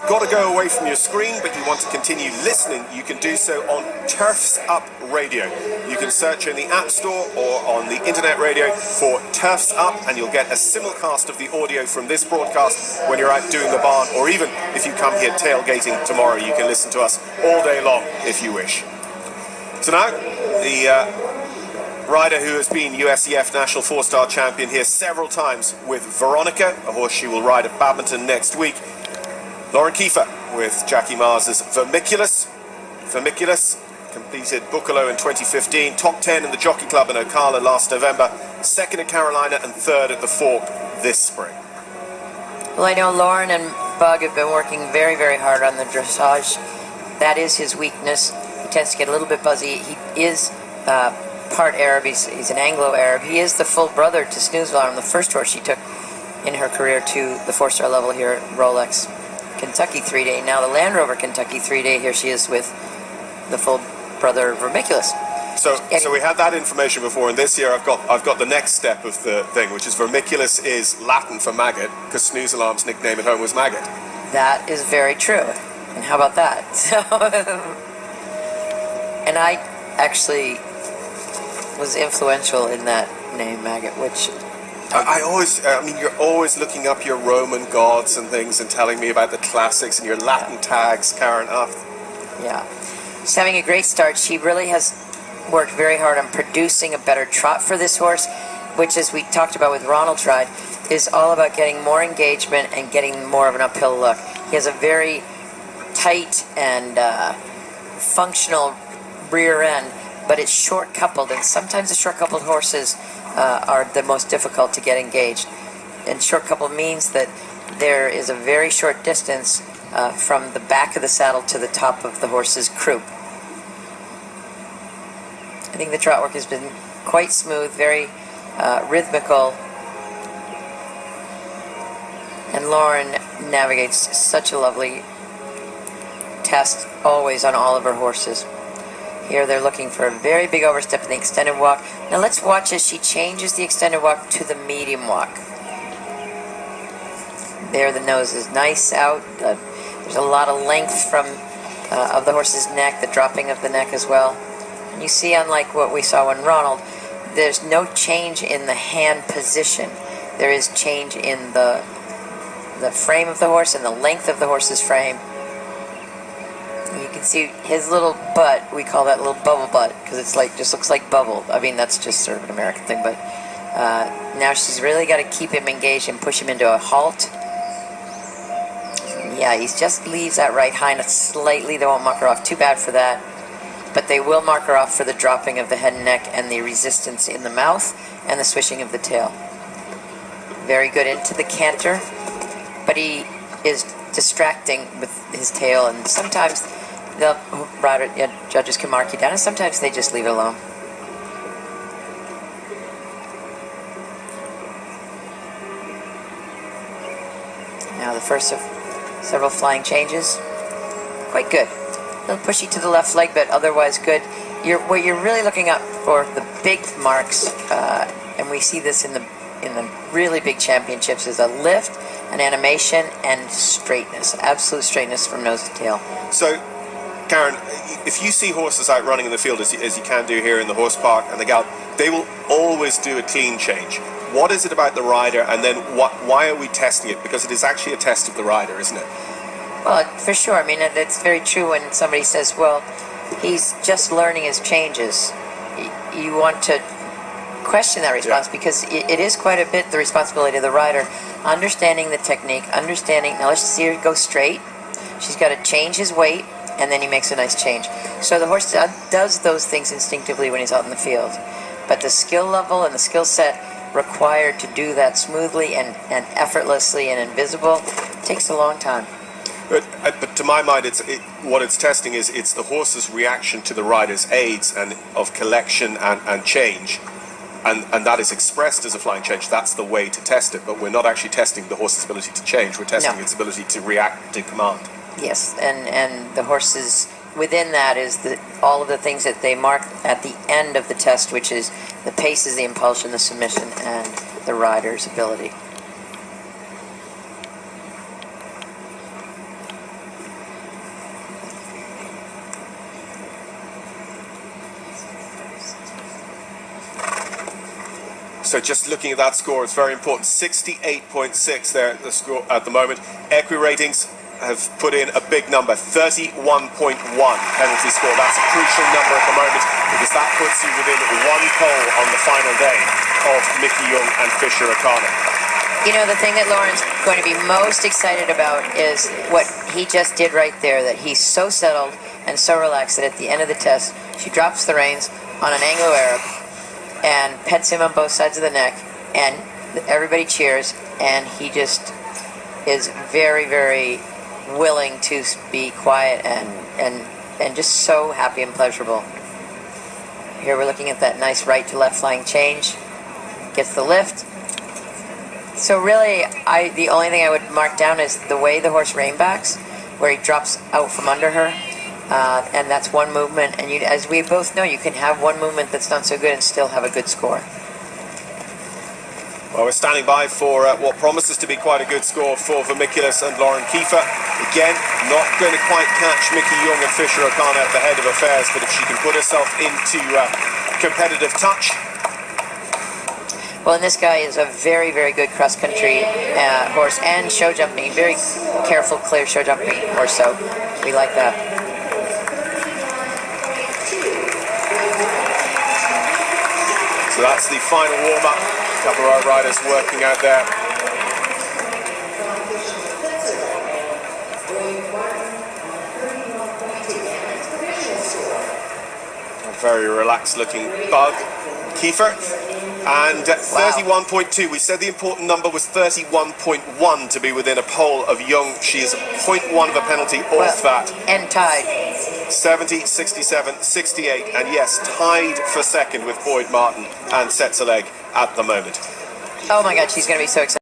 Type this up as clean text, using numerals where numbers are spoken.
Got to go away from your screen, but you want to continue listening, you can do so on Turfs Up Radio. You can search in the App Store or on the internet radio for Turfs Up, and you'll get a simulcast of the audio from this broadcast when you're out doing the barn, or even if you come here tailgating tomorrow, you can listen to us all day long if you wish. So now, the rider who has been USEF National 4-Star Champion here several times with Veronica, a horse she will ride at Badminton next week. Lauren Kiefer with Jackie Mars's Vermiculus. Vermiculus completed Buccolo in 2015, top 10 in the Jockey Club in Ocala last November, second at Carolina and third at the Fork this spring. Well, I know Lauren and Bug have been working very, very hard on the dressage. That is his weakness. He tends to get a little bit buzzy. He is part Arab. He's an Anglo-Arab. He is the full brother to Snooze Alarm, the first horse she took in her career to the 4-star level here at Rolex Kentucky 3-day. Now the Land Rover Kentucky 3-day. Here she is with the full brother Vermiculus. So we had that information before, and this year I've got the next step of the thing, which is Vermiculus is Latin for maggot, because Snooze Alarm's nickname at home was Maggot. That is very true. And how about that? So, and I actually was influential in that name, Maggot, which I mean, you're always looking up your Roman gods and things and telling me about the classics and your Latin tags, Karen. Yeah. She's having a great start. She really has worked very hard on producing a better trot for this horse, which, as we talked about with Ronald's ride, is all about getting more engagement and getting more of an uphill look. He has a very tight and functional rear end, but it's short coupled, and sometimes the short coupled horses are the most difficult to get engaged. And short coupled means that there is a very short distance from the back of the saddle to the top of the horse's croup. I think the trot work has been quite smooth, very rhythmical, and Lauren navigates such a lovely test always on all of her horses. Here they're looking for a very big overstep in the extended walk. Now let's watch as she changes the extended walk to the medium walk. There the nose is nice out. There's a lot of length from of the horse's neck, the dropping of the neck as well. And you see, unlike what we saw when Ronald, there's no change in the hand position. There is change in the frame of the horse and the length of the horse's frame. You can see his little butt, we call that little bubble butt, because it's like, just looks like bubble. I mean, that's just sort of an American thing, but now she's really got to keep him engaged and push him into a halt. Yeah, he just leaves that right hind slightly. They won't mark her off too bad for that, but they will mark her off for the dropping of the head and neck and the resistance in the mouth and the swishing of the tail. Very good into the canter, but he is distracting with his tail, and sometimes the judges can mark you down, and sometimes they just leave it alone. Now the first of several flying changes. Quite good. A little pushy to the left leg, but otherwise good. What you're really looking up for the big marks, and we see this in the really big championships, is a lift, an animation, and straightness. Absolute straightness from nose to tail. So, Karen, if you see horses out running in the field, as you can do here in the horse park and the gallop, they will always do a clean change. What is it about the rider, and then why are we testing it? Because it is actually a test of the rider, isn't it? Well, for sure. I mean, it's very true when somebody says, well, he's just learning his changes. You want to question that response, because it is quite a bit the responsibility of the rider. Understanding the technique, understanding, now let's see her go straight. She's got to change his weight, and then he makes a nice change. So the horse does those things instinctively when he's out in the field. But the skill level and the skill set required to do that smoothly and effortlessly and invisible takes a long time. But to my mind, what it's testing is it's the horse's reaction to the rider's aids and of collection and change. And that is expressed as a flying change. That's the way to test it. But we're not actually testing the horse's ability to change. We're testing its ability to react to command. Yes, and the horses within that is all of the things that they mark at the end of the test, which is the paces, the impulsion, the submission, and the rider's ability. So just looking at that score, it's very important. 68.6 there at the score at the moment. Equi ratings have put in a big number, 31.1 penalty score. That's a crucial number at the moment because that puts you within one pole on the final day of Mickey Young and Fisher O'Connor. You know, the thing that Lauren's going to be most excited about is what he just did right there, that he's so settled and so relaxed that at the end of the test, she drops the reins on an Anglo-Arab and pets him on both sides of the neck, and everybody cheers, and he just is very, very willing to be quiet and just so happy and pleasurable. Here we're looking at that nice right to left flying change. Gets the lift. So really, the only thing I would mark down is the way the horse reinbacks, where he drops out from under her. And that's one movement, and as we both know, you can have one movement that's not so good and still have a good score. Well, we're standing by for what promises to be quite a good score for Vermiculus and Lauren Kiefer. Again, not going to quite catch Mickey Young and Fisher O'Connor at the head of affairs, but if she can put herself into competitive touch. Well, and this guy is a very, very good cross-country horse and show jumping, very careful, clear show jumping horse, so we like that. So that's the final warm-up. A couple of our riders working out there. A very relaxed looking Bug Kiefer. And 31.2, we said the important number was 31.1 to be within a pole of Young. She is 0.1 of a penalty off that. And tied. 70, 67, 68, and yes, tied for second with Boyd Martin and Setsaleg at the moment. Oh my God, she's going to be so excited.